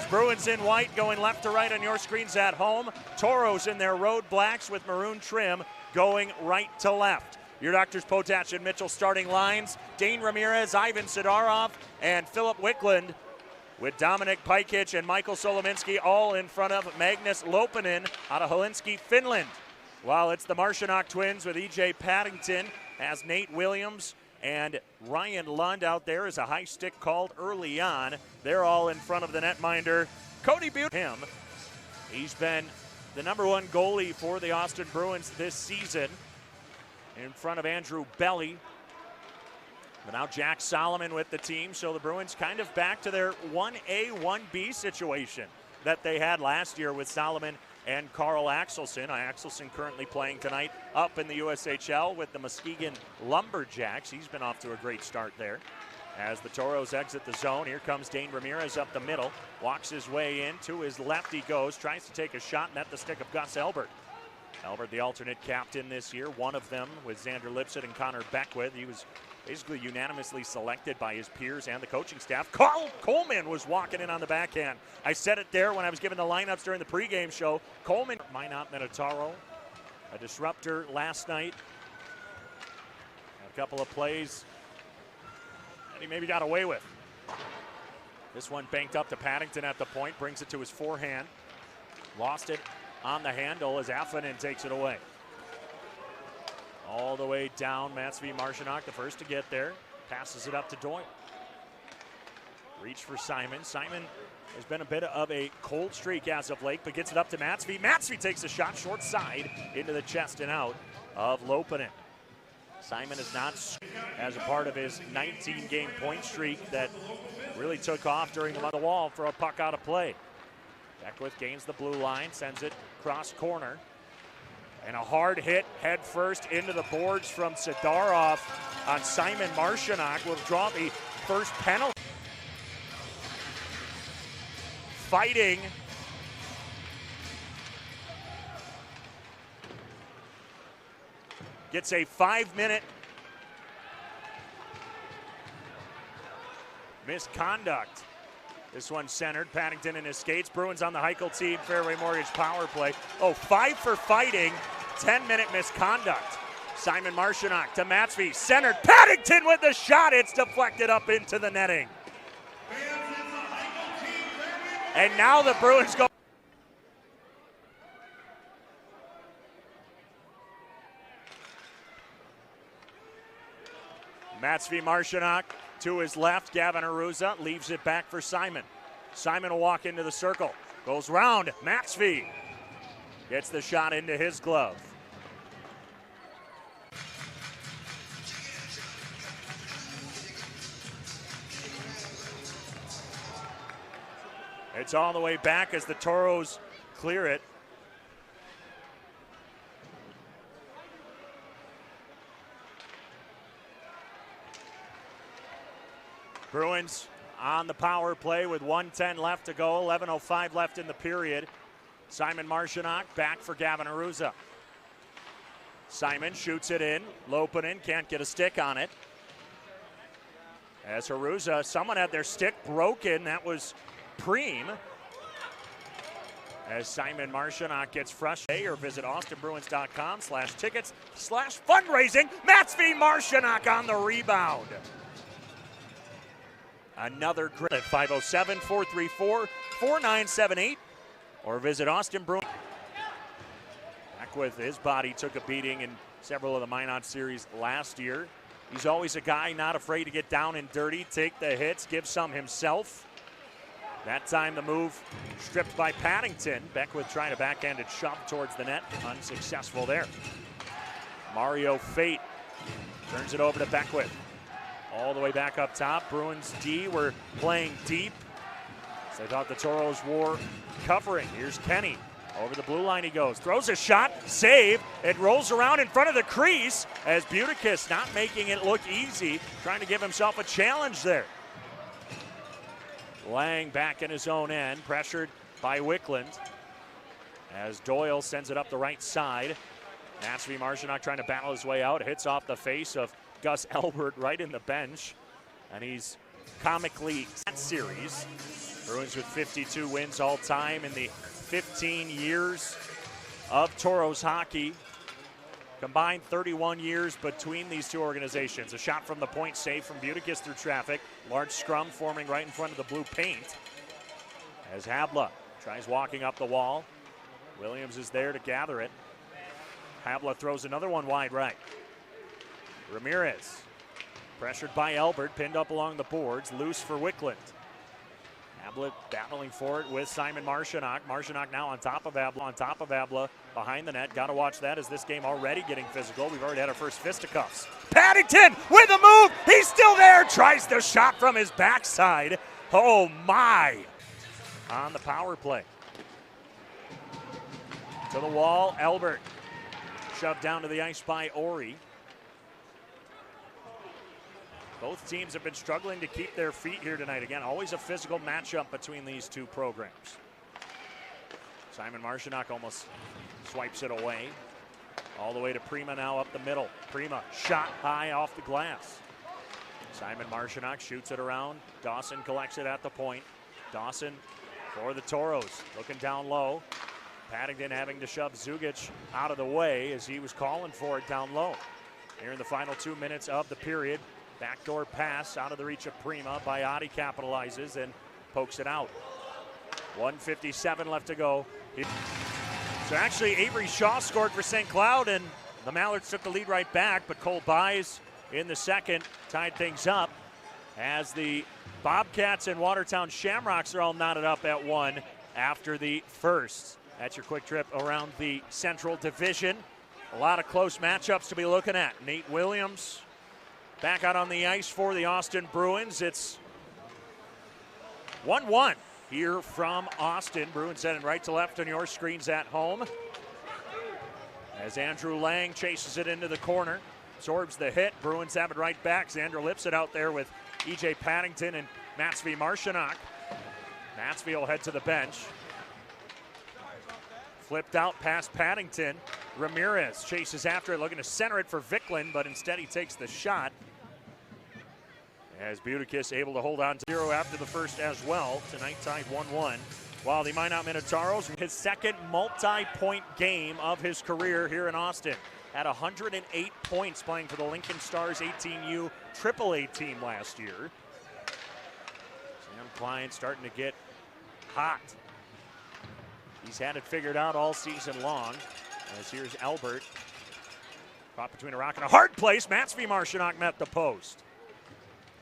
Bruins in white going left to right on your screens at home. Toros in their road blacks with maroon trim going right to left. Your Doctors Potash and Mitchell starting lines. Dane Ramirez, Ivan Sidorov, and Philip Wickland with Dominic Pajkic and Michael Solominski all in front of Magnus Lopinen out of Helsinki, Finland. While it's the Marcianok twins with E.J. Paddington as Nate Williams and Ryan Lund out there as a high stick called early on. They're all in front of the netminder. Cody Butte, he's been the #1 goalie for the Austin Bruins this season in front of Andrew Belly. But now Jack Solomon with the team, so the Bruins kind of back to their 1A, 1B situation that they had last year with Solomon and Carl Axelson. Axelson currently playing tonight up in the USHL with the Muskegon Lumberjacks. He's been off to a great start there. As the Toros exit the zone, here comes Dane Ramirez up the middle. Walks his way in, to his left he goes, tries to take a shot, and at the stick of Gus Elbert. Elbert, the alternate captain this year, one of them with Xander Lipset and Connor Beckwith. He was basically unanimously selected by his peers and the coaching staff. Carl Coleman was walking in on the backhand. I said it there when I was giving the lineups during the pregame show. Coleman, Minot Minotaro, a disruptor last night. A couple of plays that he maybe got away with. This one banked up to Paddington at the point, brings it to his forehand. Lost it on the handle as Affonen takes it away. All the way down, Matsvi Marcianok, the first to get there. Passes it up to Doyle. Reach for Simon. Simon has been a bit of a cold streak as of late, but gets it up to Matsvi. Matsvi takes a shot short side into the chest and out of Lopinen. Simon is not as a part of his 19-game point streak that really took off during the wall for a puck out of play. Beckwith gains the blue line, sends it cross corner. And a hard hit head first into the boards from Sidorov on Simon Marcianok will draw the first penalty. Fighting. Gets a 5-minute misconduct. This one centered. Paddington in his skates. Bruins on the Heichel team. Fairway Mortgage power play. 5 for fighting. 10-minute misconduct. Simon Marcianok to Matsvi. Centered. Paddington with the shot. It's deflected up into the netting. And now the Bruins go. Matsvi Marcianok to his left. Gavin Aruza leaves it back for Simon. Simon will walk into the circle. Goes round. Matsvi gets the shot into his glove. It's all the way back as the Toros clear it. Bruins on the power play with 1:10 left to go, 11:05 left in the period. Simon Marcianok back for Gavin Aruza. Simon shoots it in. Lopinen can't get a stick on it. As Aruza, someone had their stick broken. That was Preem. As Simon Marcianok gets frustrated, or visit austinbruins.com/tickets/fundraising. Matsvi Marcianok on the rebound. Another grit at 507-434-4978 or visit Austin Bruins. Back with his body took a beating in several of the Minot series last year. He's always a guy not afraid to get down and dirty, take the hits, give some himself. That time the move stripped by Paddington. Beckwith trying to backhand it shove towards the net. Unsuccessful there. Mario Fate turns it over to Beckwith. All the way back up top. Bruins D were playing deep. So they thought the Toros wore covering. Here's Kenny. Over the blue line he goes. Throws a shot. Save. It rolls around in front of the crease as Butikis not making it look easy. Trying to give himself a challenge there. Lang back in his own end. Pressured by Wickland. As Doyle sends it up the right side. Matsvi Marcianok trying to battle his way out. Hits off the face of Gus Elbert right in the bench. And he's comically that series. Bruins with 52 wins all time in the 15 years of Toros hockey. Combined 31 years between these two organizations. A shot from the point, save from Butikis through traffic. Large scrum forming right in front of the blue paint. As Habla tries walking up the wall. Williams is there to gather it. Habla throws another one wide right. Ramirez, pressured by Albert, pinned up along the boards, loose for Wickland. Habla battling for it with Simon Marshanock. Marshanock now on top of Habla, behind the net. Got to watch that as this game already getting physical. We've already had our first fisticuffs. Paddington with a move. He's still there. Tries the shot from his backside. Oh my. On the power play. To the wall, Albert. Shoved down to the ice by Ori. Both teams have been struggling to keep their feet here tonight. Again, always a physical matchup between these two programs. Simon Marshanock almost swipes it away. All the way to Prima now up the middle. Prima shot high off the glass. Simon Marshanock shoots it around. Dawson collects it at the point. Dawson for the Toros, looking down low. Paddington having to shove Zugic out of the way as he was calling for it down low. Here in the final 2 minutes of the period. Backdoor pass out of the reach of Prima. Biotti capitalizes and pokes it out. 1:57 left to go. So actually Avery Shaw scored for St. Cloud and the Mallards took the lead right back, but Cole Buys in the second tied things up as the Bobcats and Watertown Shamrocks are all knotted up at 1 after the first. That's your quick trip around the Central Division. A lot of close matchups to be looking at. Nate Williams back out on the ice for the Austin Bruins. It's 1-1 here from Austin. Bruins heading right to left on your screens at home. As Andrew Lang chases it into the corner, absorbs the hit. Bruins have it right back. Xander lips it out there with E.J. Paddington and Matsvi Marshanock. Matsvi will head to the bench. Flipped out past Paddington. Ramirez chases after it, looking to center it for Wickland, but instead he takes the shot. As Butikis able to hold on to 0 after the first as well. Tonight tied 1-1. While the Minot Minotaurs, his second multi-point game of his career here in Austin. At 108 points playing for the Lincoln Stars 18U AAA team last year. Sam Klein starting to get hot. He's had it figured out all season long. As here's Albert. Caught between a rock and a hard place. Matsvi Marshanock met the post.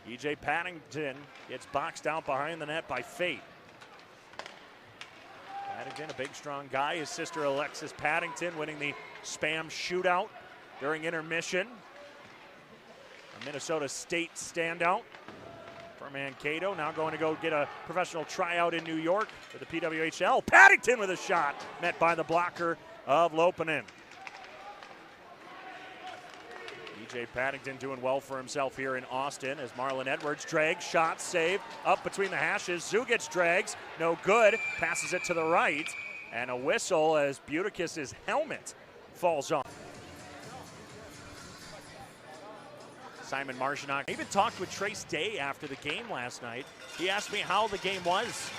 E.J. Paddington gets boxed out behind the net by Fate. Paddington, a big, strong guy. His sister Alexis Paddington winning the Spam shootout during intermission. A Minnesota State standout for Mankato. Now going to go get a professional tryout in New York for the PWHL. Paddington with a shot, met by the blocker of Lopinen. E.J. Paddington doing well for himself here in Austin as Marlon Edwards drags, shot, save, up between the hashes. Zugic drags, no good, passes it to the right, and a whistle as Butikis' helmet falls off. Simon Marshanock even talked with Trace Day after the game last night. He asked me how the game was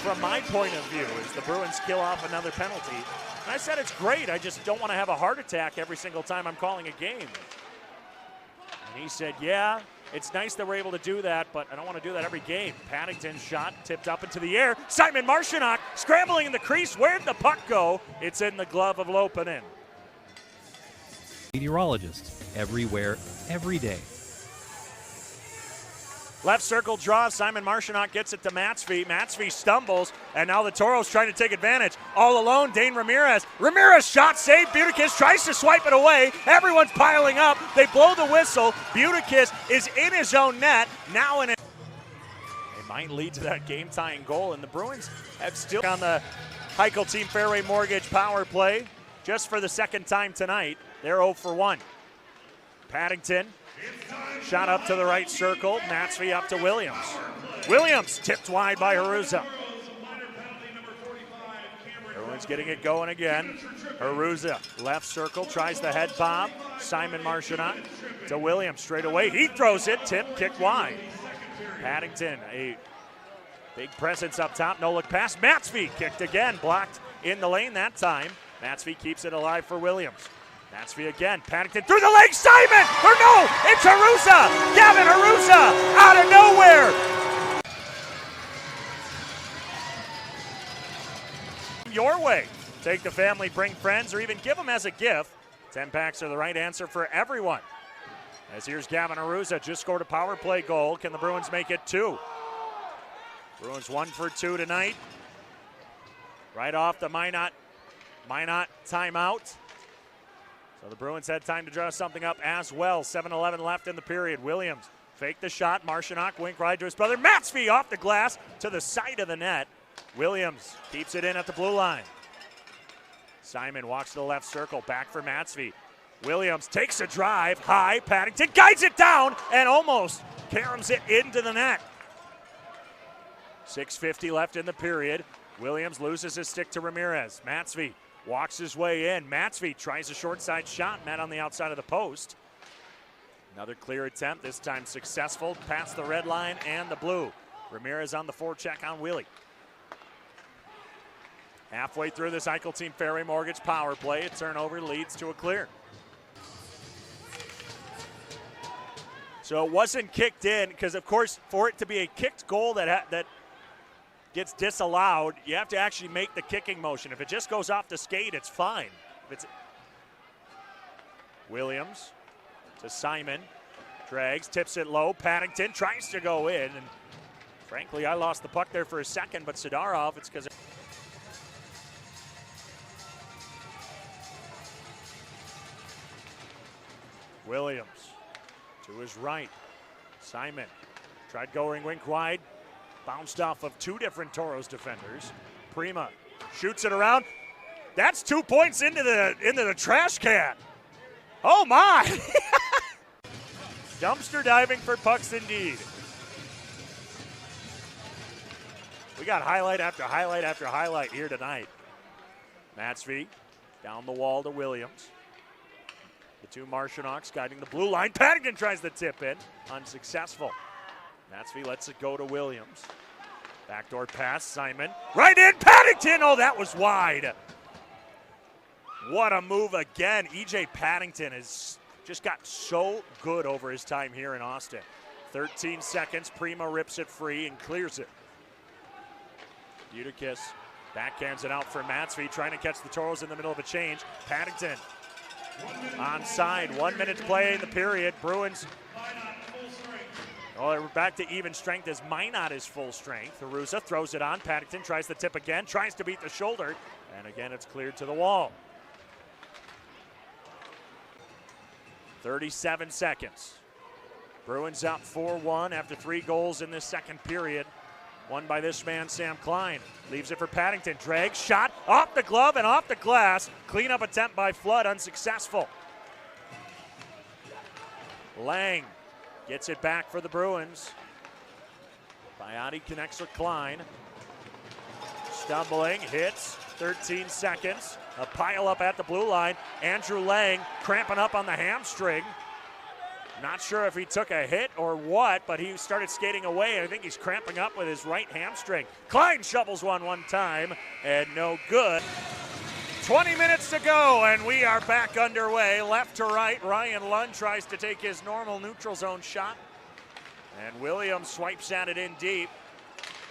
from my point of view as the Bruins kill off another penalty. And I said it's great, I just don't want to have a heart attack every single time I'm calling a game. And he said, yeah, it's nice that we're able to do that, but I don't want to do that every game. Paddington's shot tipped up into the air. Simon Marshanock scrambling in the crease. Where'd the puck go? It's in the glove of Lopinen. Meteorologist, everywhere, every day. Left circle draw. Simon Marshanock gets it to Matsvi. Matsvi stumbles, and now the Toros trying to take advantage. All alone, Dane Ramirez. Ramirez shot save. Butikis tries to swipe it away. Everyone's piling up. They blow the whistle. Butikis is in his own net. Now in it. It might lead to that game-tying goal, and the Bruins have still on the Heichel Team Fairway Mortgage power play just for the second time tonight. They're 0 for 1. Paddington. Shot up to the right circle. Matsvi up to Williams. Williams tipped wide by Haruza. Bruins getting it going again. Haruza left circle, tries the head bob. Simon Marshanock to Williams straight away. He throws it, tip, kick wide. Paddington, a big presence up top. No look pass. Matsby kicked again. Blocked in the lane that time. Matsby keeps it alive for Williams. Matsby again. Paddington through the legs. Simon! Or no! It's Harusa! Gavin Harusa out of nowhere! Your way. Take the family, bring friends, or even give them as a gift. 10 packs are the right answer for everyone. As here's Gavin Harusa, just scored a power play goal. Can the Bruins make it 2? Bruins 1 for 2 tonight. Right off the Minot timeout. So the Bruins had time to draw something up as well. 7:11 left in the period. Williams faked the shot. Marchionok wink right to his brother. Matsby off the glass to the side of the net. Williams keeps it in at the blue line. Simon walks to the left circle. Back for Matsby. Williams takes a drive. High. Paddington guides it down and almost caroms it into the net. 6:50 left in the period. Williams loses his stick to Ramirez. Matsby walks his way in. Matsby tries a short side shot, met on the outside of the post. Another clear attempt, this time successful, past the red line and the blue. Ramirez on the forecheck on Willie. Halfway through this Eichel Team Fairway Mortgage power play, a turnover leads to a clear. So it wasn't kicked in, because of course, for it to be a kicked goal that gets disallowed, you have to actually make the kicking motion. If it just goes off the skate, it's fine. If it's Williams to Simon, drags, tips it low. Paddington tries to go in, and frankly, I lost the puck there for a second, but Sidarov, it's because Williams to his right. Simon tried going wink wide. Bounced off of 2 different Toros defenders. Prima shoots it around. That's 2 points into the trash can. Oh my! Dumpster diving for pucks indeed. We got highlight after highlight after highlight here tonight. Matsby down the wall to Williams. The 2 Marchionoks guiding the blue line. Paddington tries to tip in. Unsuccessful. Matsby lets it go to Williams. Backdoor pass, Simon. Right in, Paddington! Oh, that was wide. What a move again. E.J. Paddington has just got so good over his time here in Austin. 13 seconds, Prima rips it free and clears it. Uticus backhands it out for Matsby, trying to catch the Toros in the middle of a change. Paddington onside, 1 minute to play in the period. Bruins, we're back to even strength as Minot is full strength. Harusa throws it on. Paddington tries the tip again, tries to beat the shoulder, and again it's cleared to the wall. 37 seconds. Bruins up 4-1 after 3 goals in this second period. Won by this man, Sam Klein. Leaves it for Paddington. Drags, shot, off the glove and off the glass. Cleanup attempt by Flood, unsuccessful. Lang gets it back for the Bruins. Biotti connects with Klein. Stumbling, hits, 13 seconds. A pile up at the blue line. Andrew Lang cramping up on the hamstring. Not sure if he took a hit or what, but he started skating away. I think he's cramping up with his right hamstring. Klein shovels one time, and no good. 20 minutes to go, and we are back underway. Left to right, Ryan Lund tries to take his normal neutral zone shot, and Williams swipes at it in deep.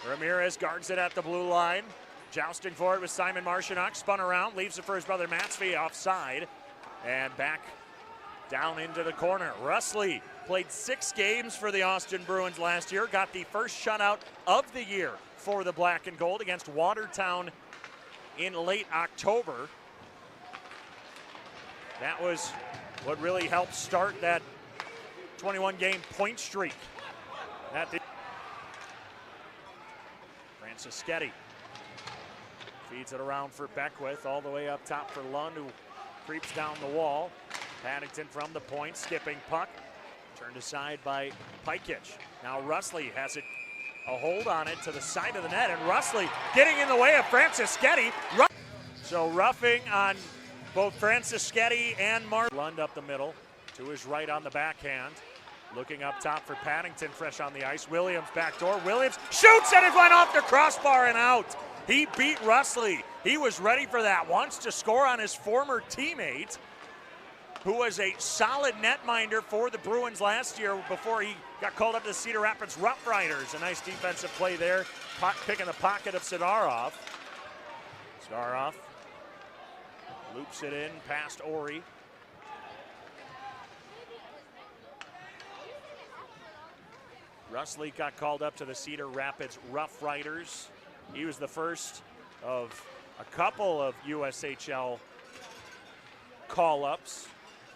Ramirez guards it at the blue line. Jousting for it with Simon Marchionok. Spun around, leaves it for his brother Matsby offside, and back down into the corner. Rusley played 6 games for the Austin Bruins last year. Got the first shutout of the year for the Black and Gold against Watertown in late October. That was what really helped start that 21-game point streak. Francischetti feeds it around for Beckwith, all the way up top for Lund, who creeps down the wall. Paddington from the point, skipping puck. Turned aside by Pikich. Now Rusley has it, a hold on it to the side of the net, and Rusley getting in the way of Francischetti. So roughing on both Francischetti and Lund up the middle, to his right on the backhand. Looking up top for Paddington, fresh on the ice. Williams backdoor. Williams shoots and it went off the crossbar and out. He beat Russley. He was ready for that. Wants to score on his former teammate, who was a solid netminder for the Bruins last year before he got called up to the Cedar Rapids Rough Riders. A nice defensive play there, picking the pocket of Sidorov. Sidorov loops it in past Ori. Russley got called up to the Cedar Rapids Rough Riders. He was the first of a couple of USHL call-ups.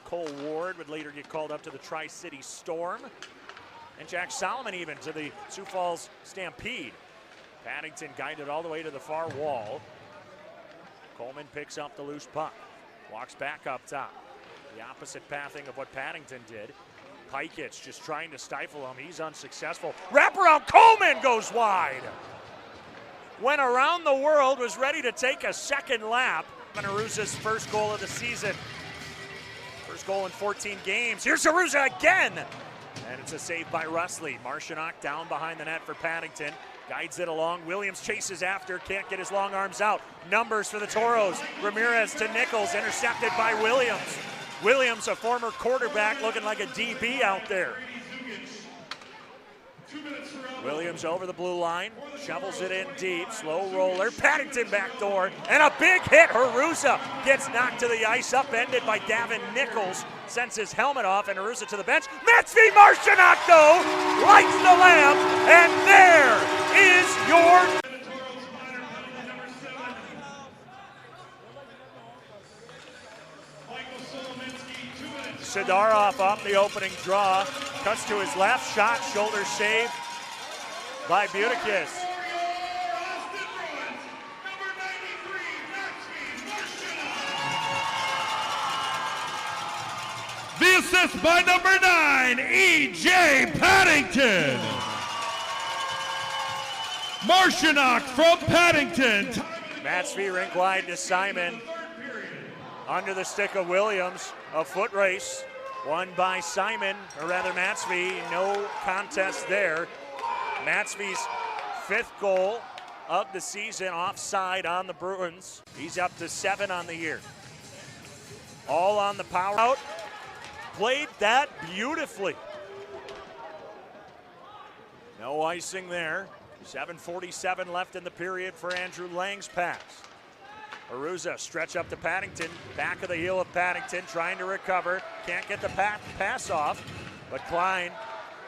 Cole Ward would later get called up to the Tri-City Storm. And Jack Solomon even to the Sioux Falls Stampede. Paddington guided all the way to the far wall. Coleman picks up the loose puck. Walks back up top. The opposite pathing of what Paddington did. Pikich just trying to stifle him. He's unsuccessful. Wraparound, Coleman goes wide. Went around the world, was ready to take a second lap. Aruza's first goal of the season. First goal in 14 games. Here's Aruza again. And it's a save by Russley. Marcianock down behind the net for Paddington. Guides it along. Williams chases after. Can't get his long arms out. Numbers for the Toros. Ramirez to Nichols. Intercepted by Williams. Williams, a former quarterback, looking like a DB out there. Williams over the blue line, shovels it in deep, slow roller, Paddington backdoor, and a big hit. Aruza gets knocked to the ice, upended by Gavin Nichols, sends his helmet off, and Aruza to the bench. Matsvi Marcianock, though, lights the lamp, and there is your... Sidorov up the opening draw, cuts to his left, shot, shoulder save by Butikis. The assist by number 9, E.J. Paddington. Marcianock from Paddington. Matsvi rink wide to Simon. Under the stick of Williams, a foot race, won by Simon, or rather Matsvi, no contest there. Matsvi's 5th goal of the season, offside on the Bruins. He's up to 7 on the year. All on the power out, played that beautifully. No icing there. 7:47 left in the period for Andrew Lang's pass. Aruza stretch up to Paddington, back of the heel of Paddington, trying to recover. Can't get the pass off, but Klein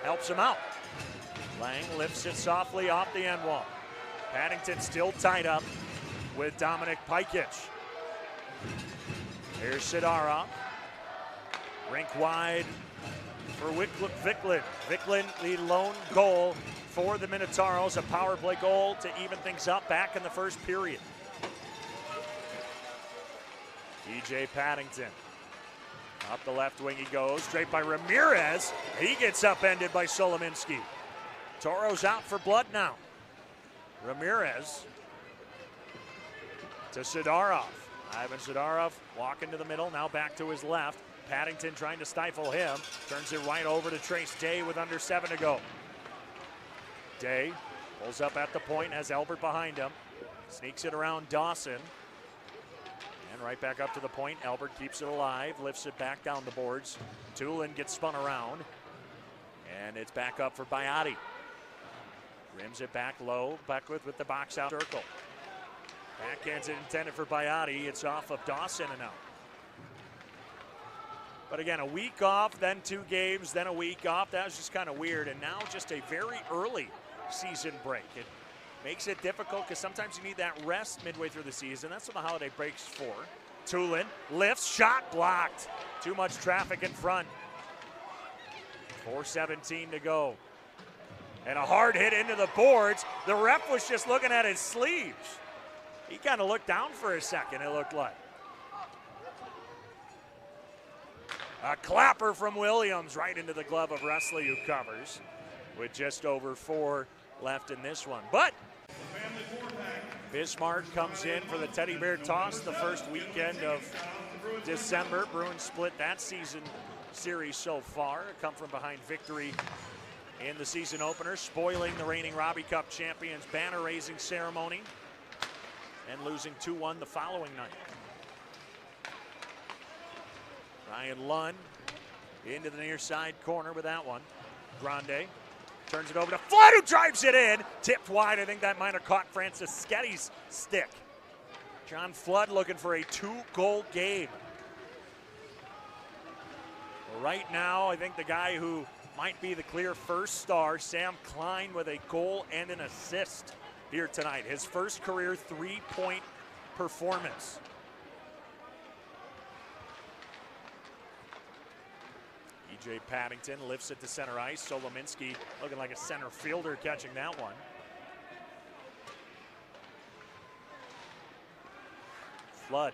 helps him out. Lang lifts it softly off the end wall. Paddington still tied up with Dominic Pikich. Here's Sidorov. Rink wide for Vicklin. Vicklin, the lone goal for the Minotauros, a power play goal to even things up back in the first period. E.J. Paddington. Up the left wing he goes, straight by Ramirez. He gets upended by Solominski. Toros out for blood now. Ramirez to Sidorov. Ivan Sidorov walking to the middle, now back to his left. Paddington trying to stifle him. Turns it right over to Trace Day with under 7 to go. Day pulls up at the point, has Albert behind him. Sneaks it around Dawson. And right back up to the point. Albert keeps it alive, lifts it back down the boards. Tulin gets spun around. And it's back up for Biotti. Rims it back low. Beckwith with the box out circle. Backhand's intended for Biotti. It's off of Dawson and out. But again, a week off, then 2 games, then a week off. That was just kind of weird. And now just a very early season break. It makes it difficult because sometimes you need that rest midway through the season. That's what the holiday break's for. Tulin lifts, shot blocked. Too much traffic in front. 4:17 to go. And a hard hit into the boards. The ref was just looking at his sleeves. He kind of looked down for a second, it looked like. A clapper from Williams right into the glove of Russley, who covers with just over 4 left in this one. But Bismarck comes in for the Teddy Bear Toss the first weekend of December. Bruins split that season series so far. A come from behind victory in the season opener, spoiling the reigning Robbie Cup champions banner raising ceremony and losing 2-1 the following night. Ryan Lund into the near side corner with that one. Grande turns it over to Flood, who drives it in. Tipped wide. I think that might have caught Francis Sketty's stick. John Flood looking for a 2-goal game. Right now, I think the guy who might be the clear first star, Sam Klein, with a goal and an assist here tonight. His first career 3-point performance. E.J. Paddington lifts it to center ice. Solominski looking like a center fielder catching that one. Flood